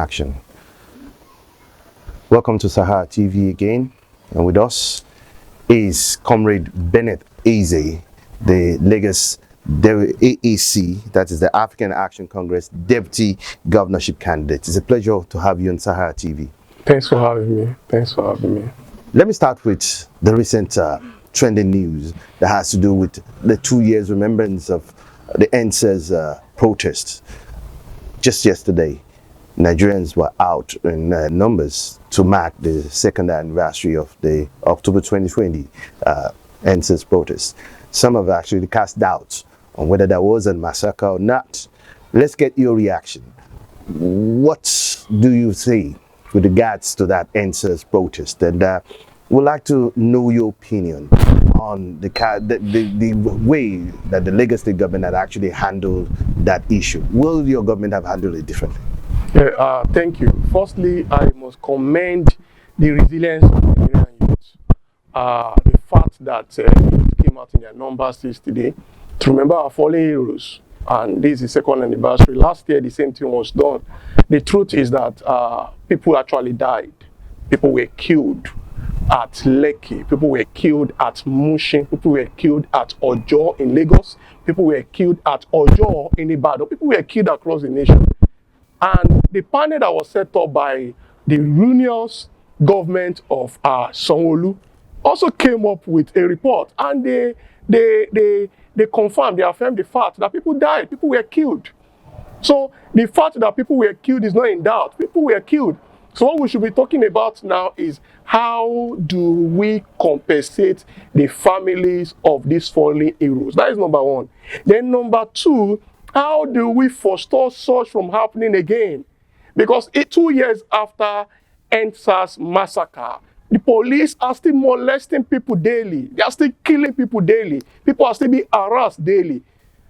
action. Welcome to Sahara TV again, and with us is Comrade Bennett, the Lagos AAC, that is the African Action Congress Deputy Governorship candidate. It's a pleasure to have you on Sahara TV. Thanks for having me. Let me start with the recent trending news that has to do with the 2 years remembrance of the EndSARS protests. Just yesterday, Nigerians were out in numbers to mark the second anniversary of the October 2020 EndSARS protests. Some have actually cast doubts on whether there was a massacre or not. Let's get your reaction. What do you say with regards to that EndSARS protest? And we'd like to know your opinion on the way that the Lagos State government had actually handled that issue. Will your government have handled it differently? Thank you. Firstly, I must commend the resilience of the Nigerian youth. The fact that youth came out in their numbers yesterday to remember our fallen heroes, and this is the second anniversary. Last year, the same thing was done. The truth is that people actually died. People were killed at Lekki, people were killed at Mushin, people were killed at Ojo in Lagos, people were killed at Ojo in Ibadan, people were killed across the nation. And the panel that was set up by the Ruinous government of Sanwoolu also came up with a report, and they confirmed, they affirmed the fact that people died, people were killed. So the fact that people were killed is not in doubt. People were killed. So what we should be talking about now is how do we compensate the families of these fallen heroes? That is number one. Then number two, how do we forestall such from happening again? Because 2 years after EndSARS massacre, the police are still molesting people daily. They are still killing people daily. People are still being harassed daily.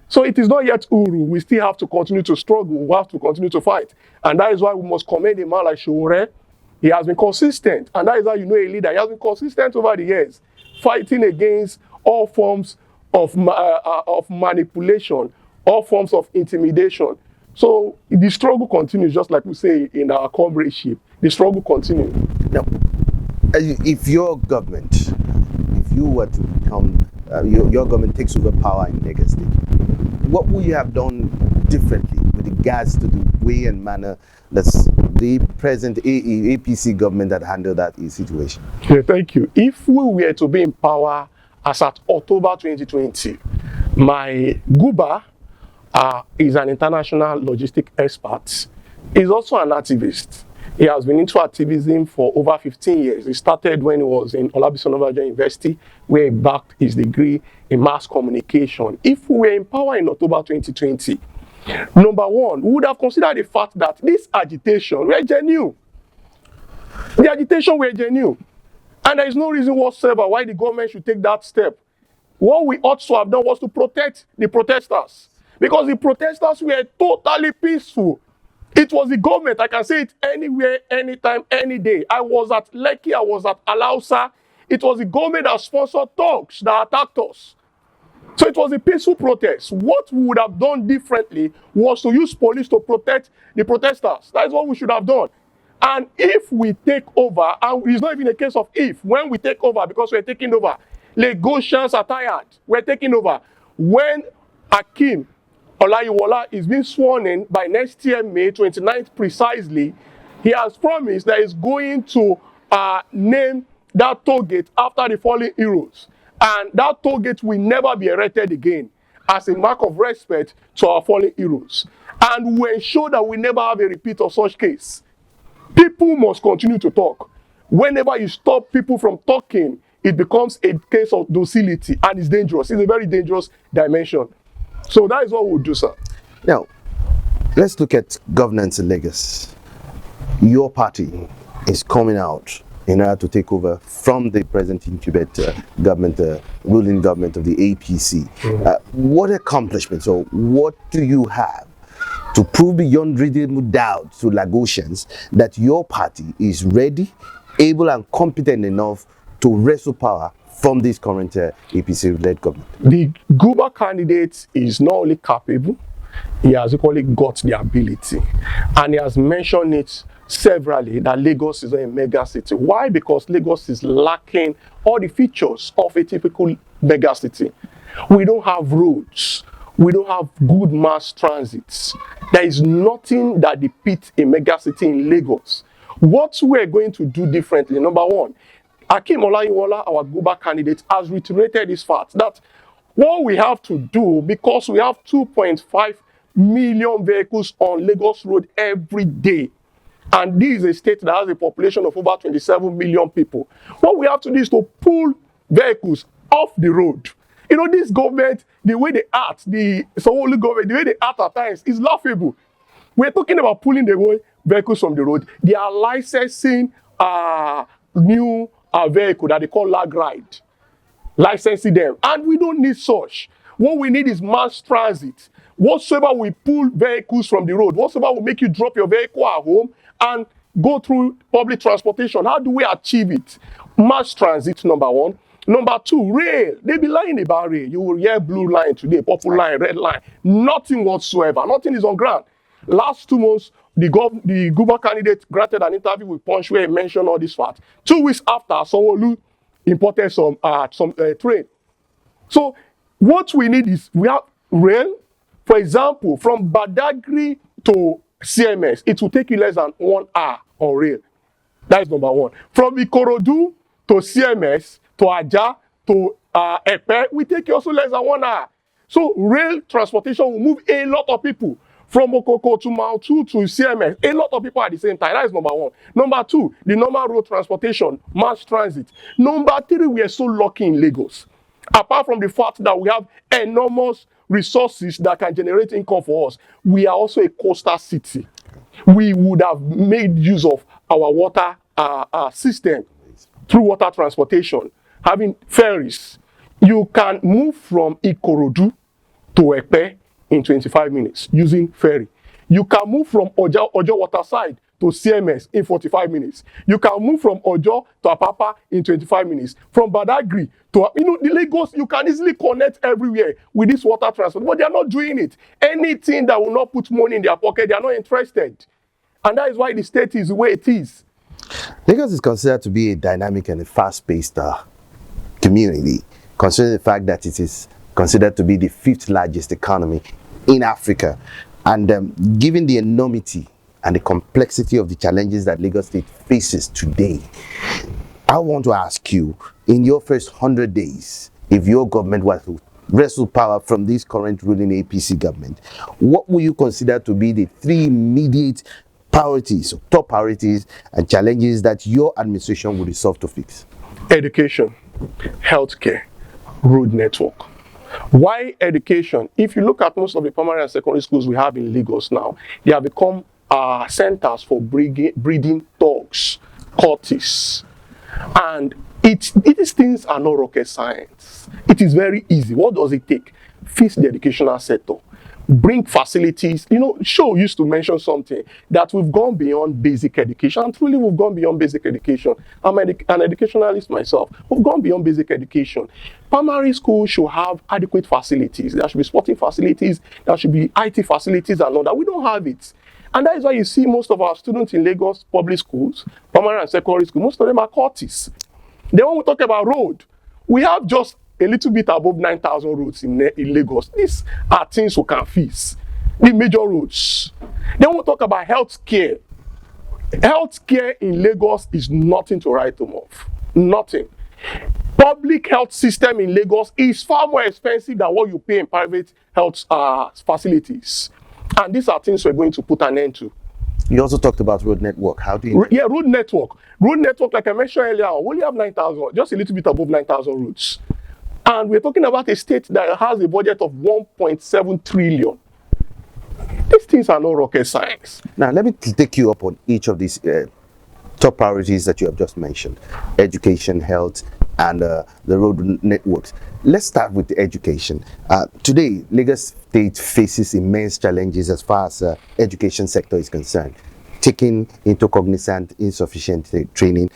So it is not yet Uru. We still have to continue to struggle. We have to continue to fight. And that is why we must commend a man like Shore. He has been consistent. And that is how you know a leader. He has been consistent over the years, fighting against all forms of manipulation, all forms of intimidation. So the struggle continues, just like we say in our comradeship. The struggle continues. Now, if your government, if you were to become, your government takes over power in Lagos State, what would you have done differently with regards to the way and manner that the present APC government had handled that situation? Yeah, thank you. If we were to be in power as at October 2020, my Guba is an international logistic expert. He's also an activist. He has been into activism for over 15 years. He started when he was in Olabisi University, where he backed his degree in mass communication. If we were in power in October 2020, number one, we would have considered the fact that this agitation were genuine. The agitation were genuine. And there is no reason whatsoever why the government should take that step. What we ought to have done was to protect the protesters, because the protesters were totally peaceful. It was the government, I can say it anywhere, anytime, any day. I was at Lekki, I was at Alausa. It was the government that sponsored thugs that attacked us. So it was a peaceful protest. What we would have done differently was to use police to protect the protesters. That is what we should have done. And if we take over, and it's not even a case of if, when we take over, because we're taking over, Lagosians are tired, we're taking over. When Akim Olayiwola is being sworn in by next year, May 29th precisely, he has promised that he's going to name that toll gate after the fallen heroes. And that toll gate will never be erected again as a mark of respect to our fallen heroes. And we ensure that we never have a repeat of such case. People must continue to talk. Whenever you stop people from talking, it becomes a case of docility, and it's dangerous. It's a very dangerous dimension. So that is what we'll do, sir. Now, let's look at governance in Lagos. Your party is coming out in order to take over from the present incumbent government, ruling government of the APC. What accomplishments or what do you have to prove beyond reasonable doubt to Lagosians that your party is ready, able and competent enough to wrestle power from this current APC-led government? The Guba candidate is not only capable, he has equally got the ability. And he has mentioned it severally that Lagos is a mega city. Why? Because Lagos is lacking all the features of a typical mega city. We don't have roads. We don't have good mass transits. There is nothing that depicts a mega city in Lagos. What we're going to do differently, number one, Akeem Olayiwola, our Guber candidate, has reiterated this fact that what we have to do, because we have 2.5 million vehicles on Lagos Road every day, and this is a state that has a population of over 27 million people, what we have to do is to pull vehicles off the road. You know, this government, the way they act, the Sanwoolu government, the way they act at times is laughable. We're talking about pulling away vehicles from the road. They are licensing new vehicle that they call lag ride, licensing them, and we don't need such. What we need is mass transit. Whatsoever we pull vehicles from the road, whatsoever will make you drop your vehicle at home and go through public transportation. How do we achieve it? Mass transit, number one. Number two, rail. They be lying about rail. You will hear blue line today, purple line, red line. Nothing whatsoever. Nothing is on ground. Last 2 months, the Guber candidate granted an interview with Punch where he mentioned all this fact. 2 weeks after, Sanwoolu imported some train. So what we need is, we have rail. For example, from Badagry to CMS, it will take you less than 1 hour on rail. That is number one. From Ikorodu to CMS, to Aja, to Epe, we take you also less than 1 hour. So rail transportation will move a lot of people. From Okoko to Mautu to CMS, a lot of people at the same time. That is number one. Number two, the normal road transportation, mass transit. Number three, we are so lucky in Lagos. Apart from the fact that we have enormous resources that can generate income for us, we are also a coastal city. We would have made use of our water system through water transportation, having ferries. You can move from Ikorodu to Epe in 25 minutes using ferry. You can move from Ojo Waterside to CMS in 45 minutes. You can move from Ojo to Apapa in 25 minutes. From Badagry to, the Lagos, you can easily connect everywhere with this water transport, but they are not doing it. Anything that will not put money in their pocket, they are not interested. And that is why the state is the way it is. Lagos is considered to be a dynamic and a fast-paced community, considering the fact that it is considered to be the 5th largest economy in Africa. And given the enormity and the complexity of the challenges that Lagos State faces today, I want to ask you, in your first 100 days, if your government was to wrestle power from this current ruling APC government, what will you consider to be the 3 immediate priorities, or top priorities and challenges that your administration would resolve to fix? Education, healthcare, road network. Why education? If you look at most of the primary and secondary schools we have in Lagos now, they have become centers for breeding dogs, cultists. And these things are not rocket science. It is very easy. What does it take? Fix the educational sector. Bring facilities. Show used to mention something, that we've gone beyond basic education. And truly, we've gone beyond basic education. I'm an educationalist myself. We've gone beyond basic education. Primary school should have adequate facilities. There should be sporting facilities. There should be IT facilities and all that. We don't have it. And that is why you see most of our students in Lagos public schools, primary and secondary school, most of them are cultists. Then when we talk about road, we have just a little bit above 9,000 roads in Lagos. These are things we can fix. The major roads. Then we talk about healthcare. Healthcare in Lagos is nothing to write home of. Nothing. Public health system in Lagos is far more expensive than what you pay in private health facilities. And these are things we're going to put an end to. You also talked about road network. How do you... Yeah, road network. Road network, like I mentioned earlier, we only have 9,000, just a little bit above 9,000 roads. And we're talking about a state that has a budget of 1.7 trillion. These things are not rocket science. Now, let me take you up on each of these top priorities that you have just mentioned. Education, health, and the road networks. Let's start with the education. Today, Lagos State faces immense challenges as far as education sector is concerned. Taking into cognizance insufficient training,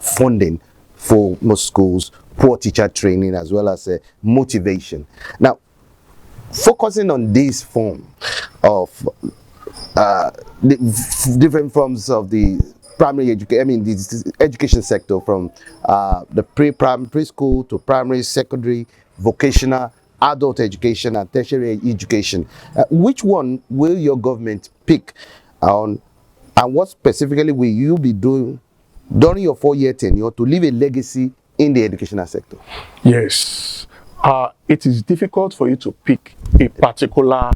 funding for most schools, poor teacher training, as well as motivation. Now, focusing on this form, of different forms of the primary education, I mean the education sector, from the pre-primary, preschool to primary, secondary, vocational, adult education and tertiary education. Which one will your government pick on, and what specifically will you be doing during your 4-year tenure to leave a legacy in the educational sector? Yes. It is difficult for you to pick a particular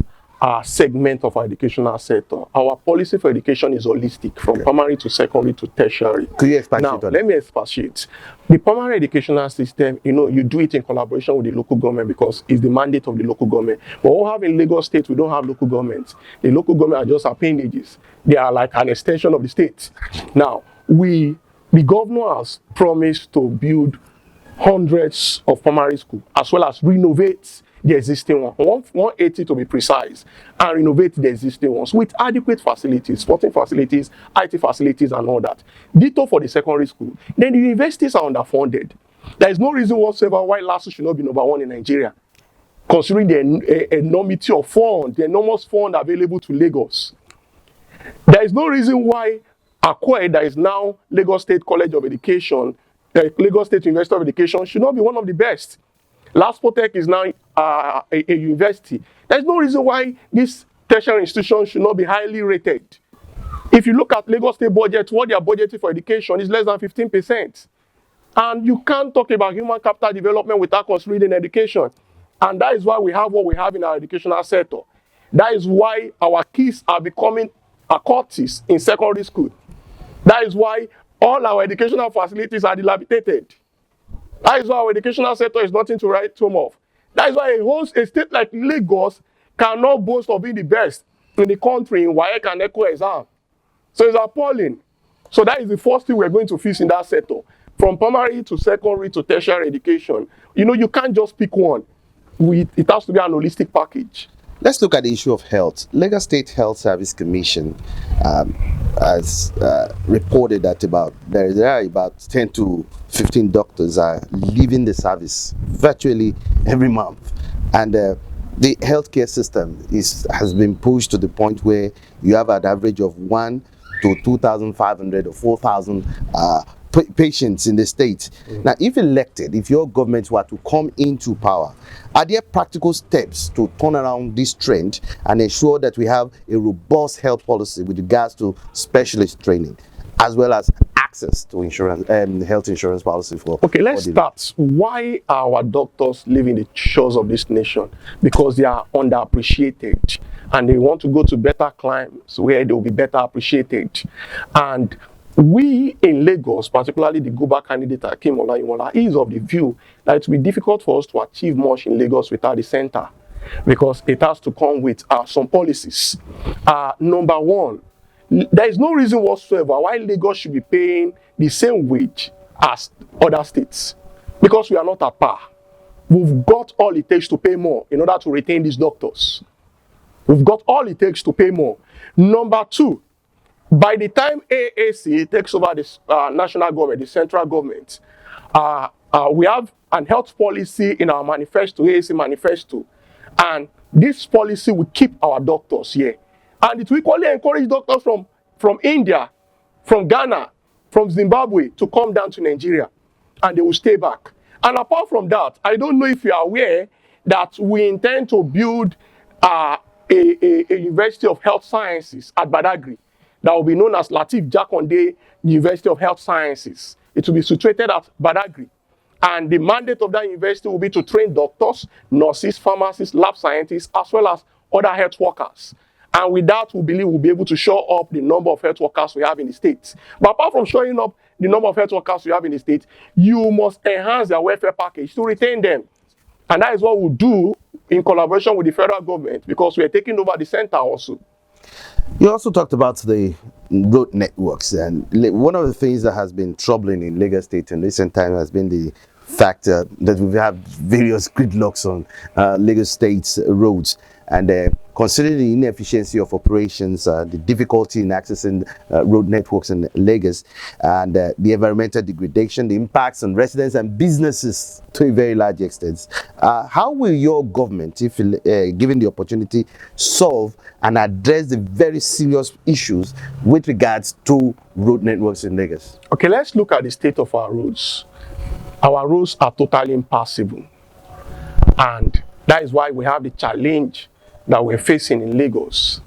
segment of our educational sector. Our policy for education is holistic, from primary to secondary to tertiary. Could you expatiate Now, on let me expatiate. The primary educational system, you do it in collaboration with the local government because it's the mandate of the local government. But what we have in Lagos State, we don't have local governments. The local government are just appendages. They are like an extension of the state. Now, the governor has promised to build hundreds of primary schools, as well as renovate the existing one, 180 to be precise, and renovate the existing ones with adequate facilities, sporting facilities, IT facilities, and all that. Ditto for the secondary school. Then the universities are underfunded. There is no reason whatsoever why LASU should not be #1 in Nigeria, considering the enormity of funds, the enormous fund available to Lagos. There is no reason why Akwe, that is now Lagos State College of Education, Lagos State University of Education, should not be one of the best. LASPOTEC is now a university. There's no reason why this tertiary institution should not be highly rated. If you look at Lagos State budget, what they are budgeting for education is less than 15%. And you can't talk about human capital development without considering education. And that is why we have what we have in our educational sector. That is why our kids are becoming cultists in secondary school. That is why all our educational facilities are dilapidated. That is why our educational sector is nothing to write home of. That is why a state like Lagos cannot boast of being the best in the country in WAEC and ECO exam. So it's appalling. So that is the first thing we're going to fix in that sector. From primary to secondary to tertiary education. You can't just pick one. It has to be an holistic package. Let's look at the issue of health. Lagos State Health Service Commission has reported that there are about 10 to 15 doctors are leaving the service virtually every month, and the healthcare system has been pushed to the point where you have an average of 1 to 2,500 or 4,000 patients in the state. Now, if elected, if your government were to come into power, are there practical steps to turn around this trend and ensure that we have a robust health policy with regards to specialist training, as well as access to insurance and health insurance policy for? Okay, let's start. Why are our doctors leaving the shores of this nation? Because they are underappreciated, and they want to go to better climes where they will be better appreciated. And we in Lagos, particularly the Guba candidate Akim Olayiwola, is of the view that it will be difficult for us to achieve much in Lagos without the center, because it has to come with some policies. Number one, there is no reason whatsoever why Lagos should be paying the same wage as other states, because we are not at par. We've got all it takes to pay more in order to retain these doctors. We've got all it takes to pay more. Number two, by the time AAC takes over this national government, the central government, we have an health policy in our manifesto, AAC manifesto, and this policy will keep our doctors here. And it will equally encourage doctors from India, from Ghana, from Zimbabwe to come down to Nigeria, and they will stay back. And apart from that, I don't know if you are aware that we intend to build a University of Health Sciences at Badagry that will be known as Lateef Jakonde University of Health Sciences. It will be situated at Badagry. And the mandate of that university will be to train doctors, nurses, pharmacists, lab scientists, as well as other health workers. And with that, we believe we'll be able to show up the number of health workers we have in the state. But apart from showing up the number of health workers we have in the state, you must enhance their welfare package to retain them. And that is what we'll do in collaboration with the federal government, because we are taking over the center also. You also talked about the road networks, and one of the things that has been troubling in Lagos State in recent times has been the fact that we have various gridlocks on Lagos State's roads. and considering the inefficiency of operations, the difficulty in accessing road networks in Lagos, and the environmental degradation, the impacts on residents and businesses to a very large extent, how will your government, if given the opportunity, solve and address the very serious issues with regards to road networks in Lagos? Okay, let's look at the state of our roads. Our roads are totally impassable, and that is why we have the challenge that we're facing in Lagos.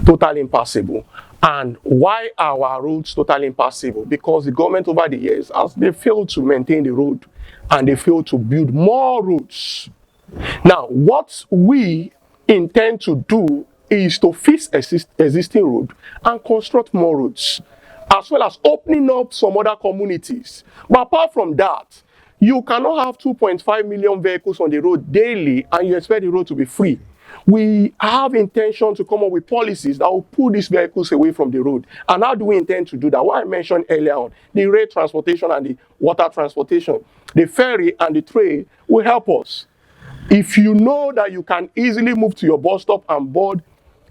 Totally impassable. And why are our roads totally impassable? Because the government over the years, as they failed to maintain the road and they failed to build more roads. Now, what we intend to do is to fix existing road and construct more roads, as well as opening up some other communities. But apart from that, you cannot have 2.5 million vehicles on the road daily and you expect the road to be free. We have intention to come up with policies that will pull these vehicles away from the road. And how do we intend to do that? What I mentioned earlier on, the rail transportation and the water transportation, the ferry and the train will help us. If you know that you can easily move to your bus stop and board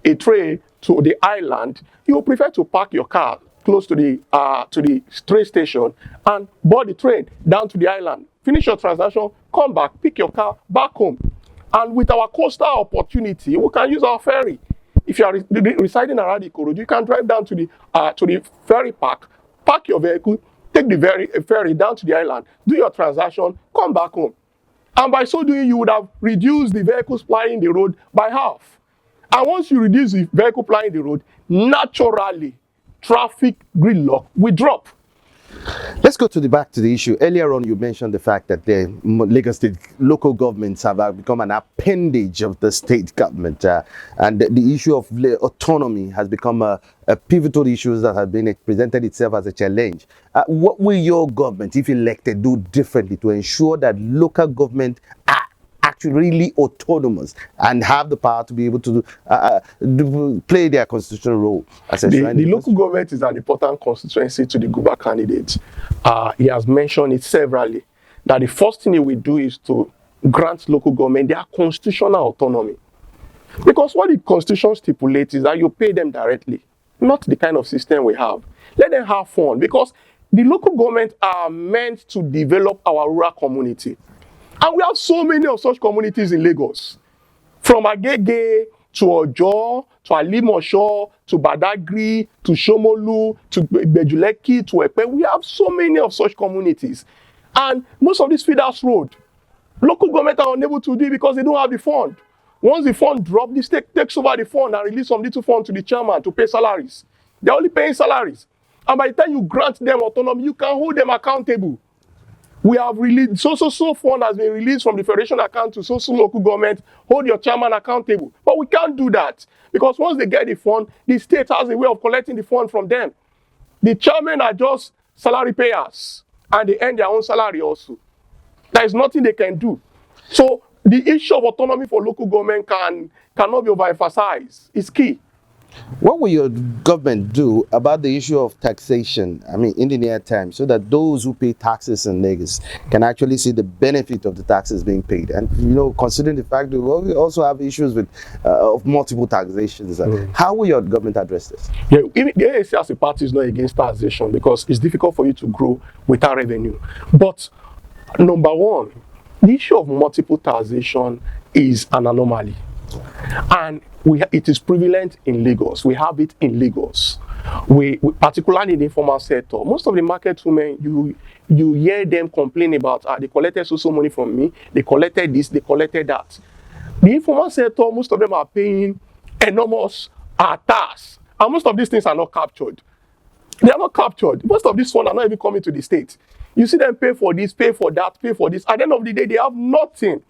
a train to the island, you will prefer to park your car close to the train station and board the train down to the island. Finish your transaction, come back, pick your car back home. And with our coastal opportunity, we can use our ferry. If you are residing around Ikorodu, you can drive down to the ferry park, park your vehicle, take the ferry down to the island, do your transaction, come back home. And by so doing, you would have reduced the vehicles plying the road by half. And once you reduce the vehicle plying the road, naturally, traffic gridlock will drop. Let's go back to the issue. Earlier on, you mentioned the fact that the Lagos State local governments have become an appendage of the state government, and the issue of autonomy has become a pivotal issue that has been presented itself as a challenge. What will your government, if elected, do differently to ensure that local government are actually really autonomous and have the power to be able to play their constitutional role? The local government is an important constituency to the Guber candidate. He has mentioned it severally, that the first thing he will do is to grant local government their constitutional autonomy. Because what the constitution stipulates is that you pay them directly, not the kind of system we have. Let them have fun, because the local government are meant to develop our rural community. And we have so many of such communities in Lagos, from Agege to Ojo, to Alimosho, to Badagry, to Sanwoolu, to Bejuleki, to Epe. We have so many of such communities. And most of these feeders road, local government are unable to do it because they don't have the fund. Once the fund drops, the state takes over the fund and release some little fund to the chairman to pay salaries. They're only paying salaries. And by the time you grant them autonomy, you can hold them accountable. We have released, so fund has been released from the federation account to so local government, hold your chairman accountable. But we can't do that, because once they get the fund, the state has a way of collecting the fund from them. The chairmen are just salary payers, and they earn their own salary also. There is nothing they can do. So the issue of autonomy for local government cannot be overemphasized. It's key. What will your government do about the issue of taxation, in the near time, so that those who pay taxes in Lagos can actually see the benefit of the taxes being paid? And, considering the fact that we also have issues with of multiple taxations, how will your government address this? Yeah, the AAC as a party is not against taxation, because it's difficult for you to grow without revenue. But number one, the issue of multiple taxation is an anomaly. And it is prevalent in Lagos. We have it in Lagos. We particularly in the informal sector. Most of the market women, you hear them complain about, they collected so money from me, they collected this, they collected that. The informal sector, most of them are paying enormous tax. And most of these things are not captured. They are not captured. Most of these funds are not even coming to the state. You see them pay for this, pay for that, pay for this. At the end of the day, they have nothing.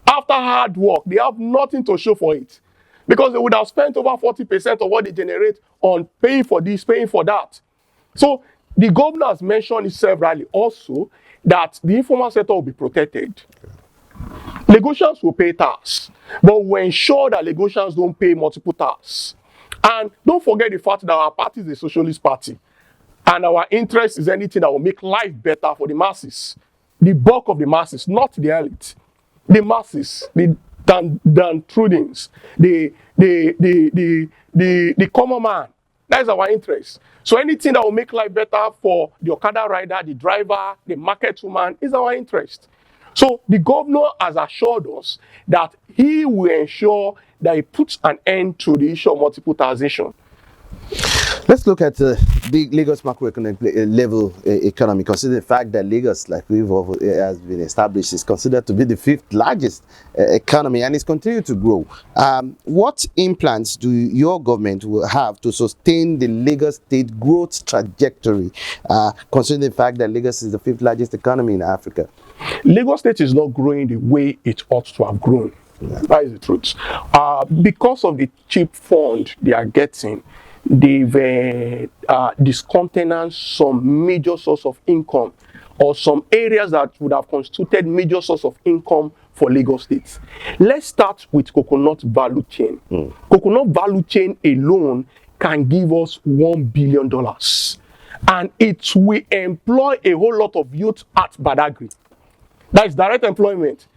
After hard work, they have nothing to show for it, because they would have spent over 40% of what they generate on paying for this, paying for that. So the governor has mentioned it severally also, that the informal sector will be protected. Lagosians will pay tax, but we ensure that Lagosians don't pay multiple tax. And don't forget the fact that our party is a socialist party, and our interest is anything that will make life better for the masses, the bulk of the masses, not the elite. The masses, the than prudence. The common man. That is our interest. So anything that will make life better for the Okada rider, the driver, the market woman is our interest. So the governor has assured us that he will ensure that he puts an end to the issue of multiple taxation. Let's look at the Lagos macroeconomic level economy. Consider the fact that Lagos, like has been established, is considered to be the 5th largest economy and is continuing to grow. What implants do your government will have to sustain the Lagos state growth trajectory, considering the fact that Lagos is the 5th largest economy in Africa? Lagos state is not growing the way it ought to have grown. Yeah. That is the truth. Because of the cheap fund they are getting, they've discontinued some major source of income or some areas that would have constituted major source of income for Lagos State. Let's start with coconut value chain. Coconut value chain alone can give us $1 billion. And it will employ a whole lot of youth at Badagry. That is direct employment.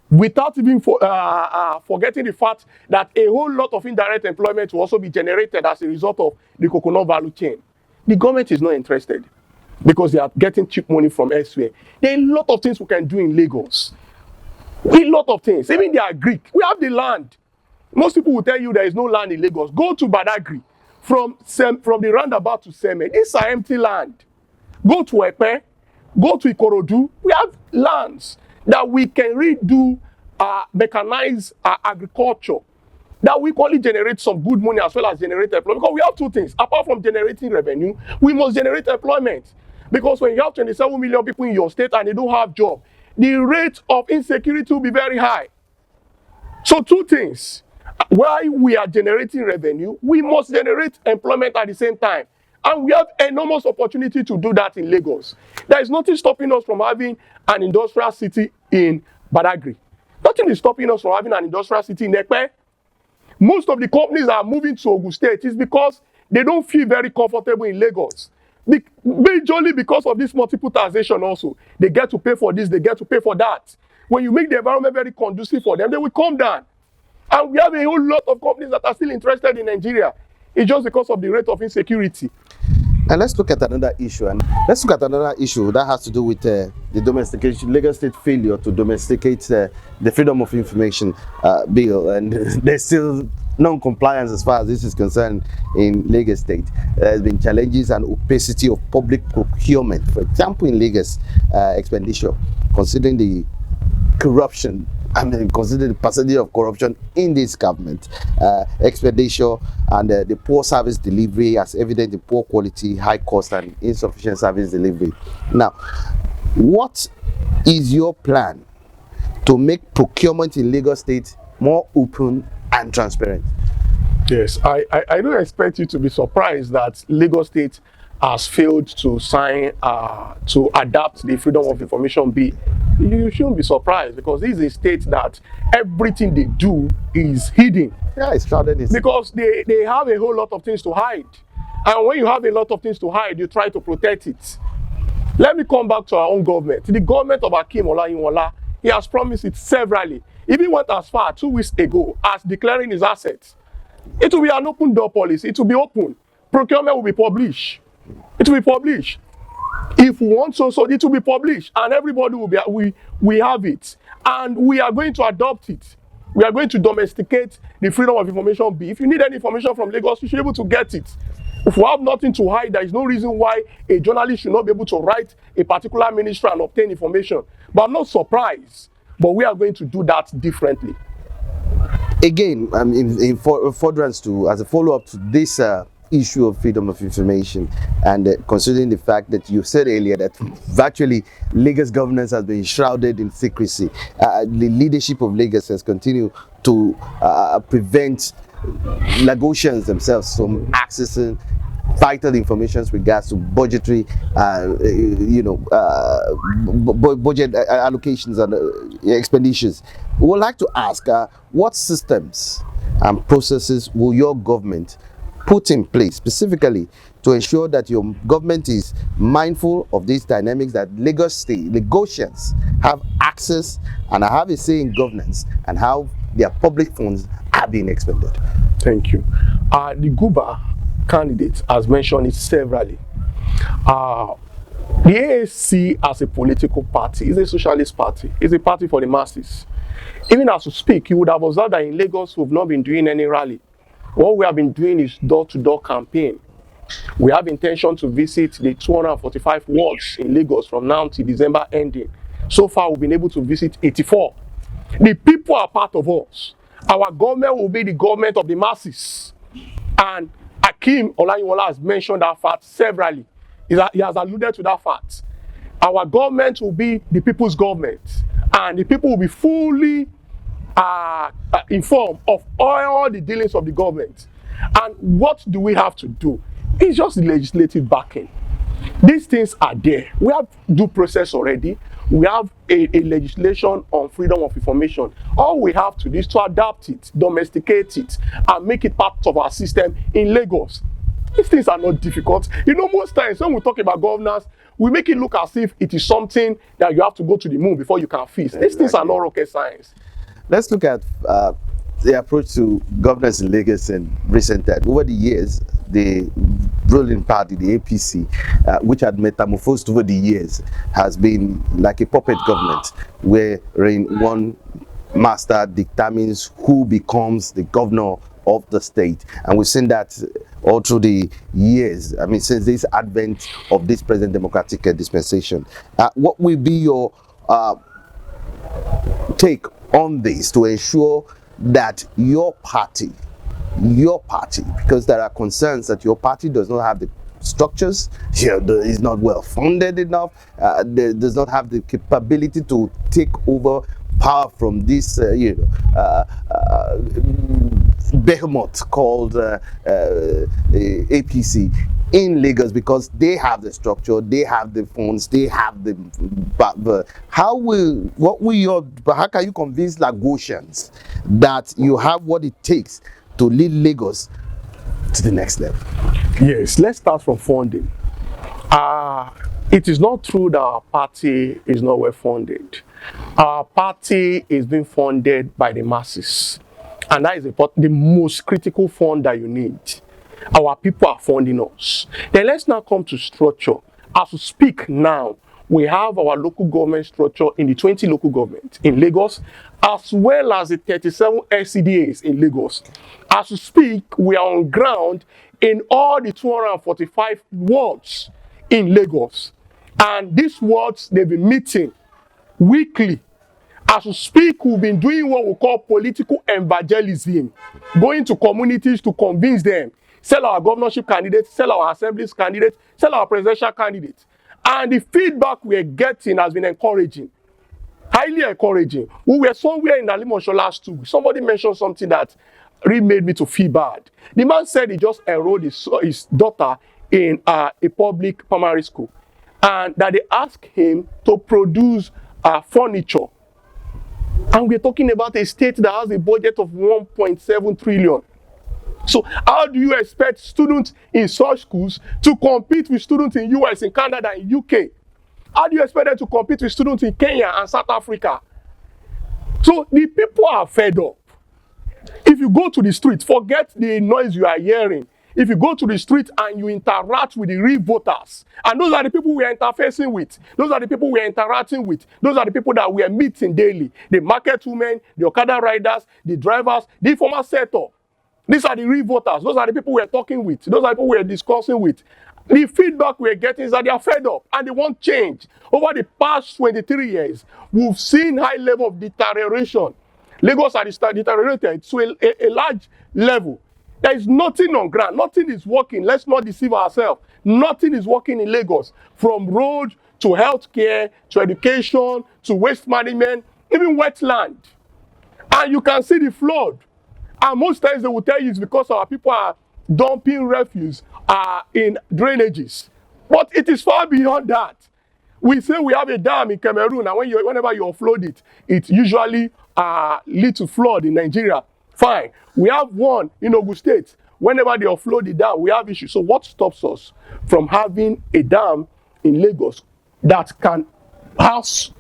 Without even forgetting the fact that a whole lot of indirect employment will also be generated as a result of the coconut value chain. The government is not interested because they are getting cheap money from elsewhere. There are a lot of things we can do in Lagos. A lot of things. Even they are Greek. We have the land. Most people will tell you there is no land in Lagos. Go to Badagry. From the roundabout to Semen. It's an empty land. Go to Epe. Go to Ikorodu. We have lands that we can redo mechanize agriculture, that we only generate some good money as well as generate employment. Because we have two things. Apart from generating revenue, we must generate employment. Because when you have 27 million people in your state and they don't have job, the rate of insecurity will be very high. So two things. While we are generating revenue, we must generate employment at the same time. And we have enormous opportunity to do that in Lagos. There is nothing stopping us from having an industrial city in Badagry. Nothing is stopping us from having an industrial city in Epe. Most of the companies that are moving to Ogun State is because they don't feel very comfortable in Lagos. Majorly because of this multiple taxation also. They get to pay for this, they get to pay for that. When you make the environment very conducive for them, they will come down. And we have a whole lot of companies that are still interested in Nigeria. It's just because of the rate of insecurity. And let's look at another issue. And let's look at another issue that has to do with the domestication, Lagos State failure to domesticate the Freedom of Information bill. And there's still non-compliance as far as this is concerned in Lagos State. There's been challenges and opacity of public procurement. For example, in Lagos expenditure, considering the corruption, consider the percentage of corruption in this government, expenditure and the poor service delivery as evident in poor quality, high cost and insufficient service delivery. Now, what is your plan to make procurement in Lagos State more open and transparent? Yes, I don't expect you to be surprised that Lagos State has failed to sign, to adapt the Freedom of Information bill. You shouldn't be surprised because this is a state that everything they do is hidden. Yeah, it's shrouded in because they have a whole lot of things to hide. And when you have a lot of things to hide, you try to protect it. Let me come back to our own government. The government of Akim Olayiwola, he has promised it severally. He even went as far 2 weeks ago as declaring his assets. It will be an open door policy. It will be open. Procurement will be published. It will be published. If we want so it will be published and everybody will be, we have it. And we are going to adopt it. We are going to domesticate the Freedom of Information bill. If you need any information from Lagos, you should be able to get it. If we have nothing to hide, there is no reason why a journalist should not be able to write a particular ministry and obtain information. But I'm not surprised. But we are going to do that differently. Again, in furtherance to, as a follow-up to this issue of freedom of information, and considering the fact that you said earlier that virtually Lagos governance has been shrouded in secrecy, the leadership of Lagos has continued to prevent Lagosians themselves from accessing vital information with regards to budgetary, budget allocations and expenditures. We would like to ask, what systems and processes will your government put in place specifically to ensure that your government is mindful of these dynamics, that Lagosians have access and have a say in governance, and how their public funds are being expended. Thank you. The Guba candidate has mentioned it severally. The AAC as a political party is a socialist party. It's a party for the masses. Even as we speak, you would have observed that in Lagos we've not been doing any rally. What we have been doing is door-to-door campaign. We have intention to visit the 245 wards in Lagos from now to December ending. So far, we've been able to visit 84. The people are part of us. Our government will be the government of the masses. And Akeem Olayiwola has mentioned that fact severally. He has alluded to that fact. Our government will be the people's government. And the people will be fully informed of all the dealings of the government. And what do we have to do? It's just the legislative backing. These things are there. We have due process already. We have a legislation on freedom of information. All we have to do is to adapt it, domesticate it, and make it part of our system in Lagos. These things are not difficult. You know, most times when we talk about governance, we make it look as if it is something that you have to go to the moon before you can fix. These things are not rocket science. Let's look at the approach to governance in Lagos in recent times. Over the years, the ruling party, the APC, which had metamorphosed over the years, has been like a puppet government, wherein one master determines who becomes the governor of the state. And we've seen that all through the years, I mean, since this advent of this present democratic dispensation. What will be your take on this to ensure that your party, because there are concerns that your party does not have the structures, is not well funded enough, does not have the capability to take over power from this behemoth called APC in Lagos, because they have the structure, they have the funds, they have how can you convince Lagosians that you have what it takes to lead Lagos to the next level? Yes, let's start from funding. It is not true that our party is not well funded. Our party is being funded by the masses, and that is the most critical fund that you need. Our people are funding us. Then let's now come to structure. As we speak now, we have our local government structure in the 20 local governments in Lagos, as well as the 37 LCDAs in Lagos. As we speak, we are on ground in all the 245 wards in Lagos. And these wards, they've been meeting weekly. As we speak, we've been doing what we call political evangelism, going to communities to convince them, sell our governorship candidates, sell our assemblies candidates, sell our presidential candidates. And the feedback we're getting has been encouraging, highly encouraging. We were somewhere in Alimosho last 2 weeks. Somebody mentioned something that really made me to feel bad. The man said he just enrolled his daughter in a public primary school, and that they asked him to produce furniture. And we're talking about a state that has a budget of 1.7 trillion. So how do you expect students in such schools to compete with students in US, in Canada, in UK? How do you expect them to compete with students in Kenya and South Africa? So the people are fed up. If you go to the street, forget the noise you are hearing. If you go to the street and you interact with the real voters, and those are the people we are interfacing with, those are the people we are interacting with, those are the people that we are meeting daily, the market women, the Okada riders, the drivers, the informal sector. These are the real voters. Those are the people we are talking with. Those are the people we are discussing with. The feedback we are getting is that they are fed up and they want change. Over the past 23 years, we've seen high level of deterioration. Lagos has deteriorated to a large level. There is nothing on ground. Nothing is working. Let's not deceive ourselves. Nothing is working in Lagos. From road to healthcare, to education, to waste management, even wetland. And you can see the flood. And most times they will tell you it's because our people are dumping refuse in drainages. But it is far beyond that. We say we have a dam in Cameroon, and whenever you offload it, it usually leads to flood in Nigeria. Fine. We have one in Ogun State. Whenever they offload the dam, we have issues. So what stops us from having a dam in Lagos that can house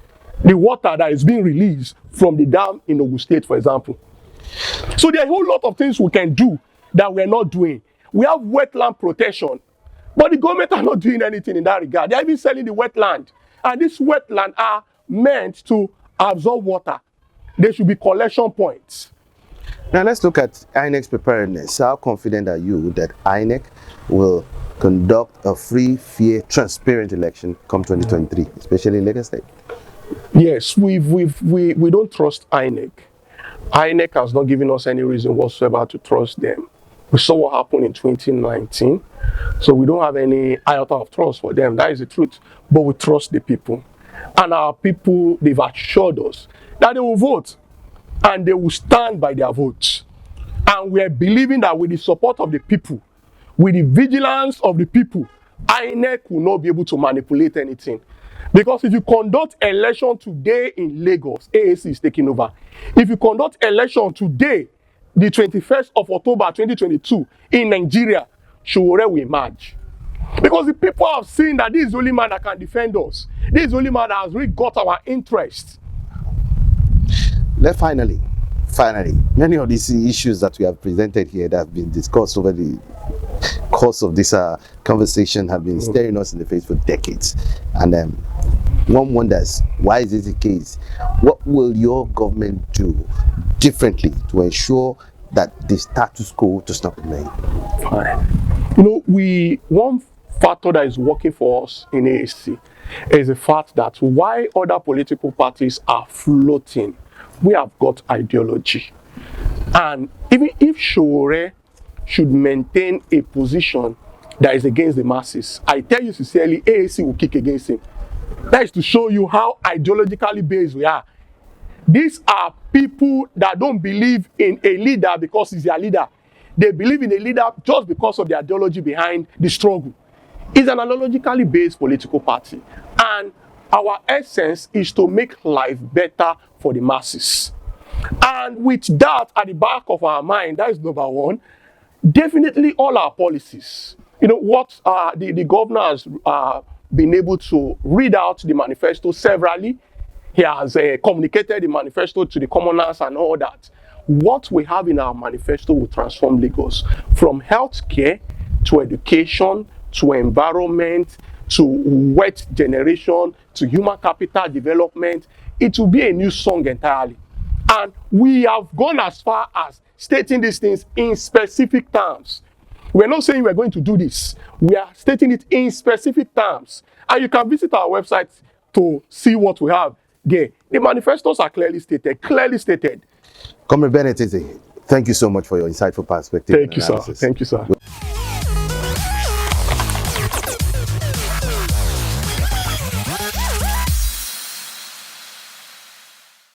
the water that is being released from the dam in Ogun State, for example? So there are a whole lot of things we can do that we're not doing. We have wetland protection, but the government are not doing anything in that regard. They're even selling the wetland. And these wetlands are meant to absorb water. There should be collection points. Now let's look at INEC's preparedness. How confident are you that INEC will conduct a free, fair, transparent election come 2023, especially in Lagos State? Yes, we don't trust INEC. INEC has not given us any reason whatsoever to trust them. We saw what happened in 2019, so we don't have any iota of trust for them. That is the truth. But we trust the people. And our people, they've assured us that they will vote and they will stand by their votes. And we are believing that with the support of the people, with the vigilance of the people, INEC will not be able to manipulate anything. Because if you conduct election today in Lagos, AAC is taking over. If you conduct election today, the 21st of October 2022 in Nigeria, Showore will emerge. Because the people have seen that this is the only man that can defend us. This is the only man that has really got our interest. Finally, many of these issues that we have presented here that have been discussed over the course of this conversation have been staring us in the face for decades. And one wonders, why is this the case? What will your government do differently to ensure that the status quo does not remain? Fine. You know, one factor that is working for us in AAC is the fact that while other political parties are floating, we have got ideology. And even if Showore should maintain a position that is against the masses, I tell you sincerely, AAC will kick against him. That is to show you how ideologically based we are. These are people that don't believe in a leader because he's their leader. They believe in a leader just because of the ideology behind the struggle. It's an ideologically based political party. And our essence is to make life better for the masses. And with that at the back of our mind, that is number one, definitely all our policies. You know, what the governor has been able to read out the manifesto severally. He has communicated the manifesto to the commoners and all that. What we have in our manifesto will transform Lagos from healthcare to education to environment to wealth generation to human capital development. It will be a new song entirely. And we have gone as far as stating these things in specific terms. We're not saying we're going to do this. We are stating it in specific terms. And you can visit our website to see what we have there. The manifestos are clearly stated. Comrade Bennett, thank you so much for your insightful perspective. Thank you, sir. Thank you, sir.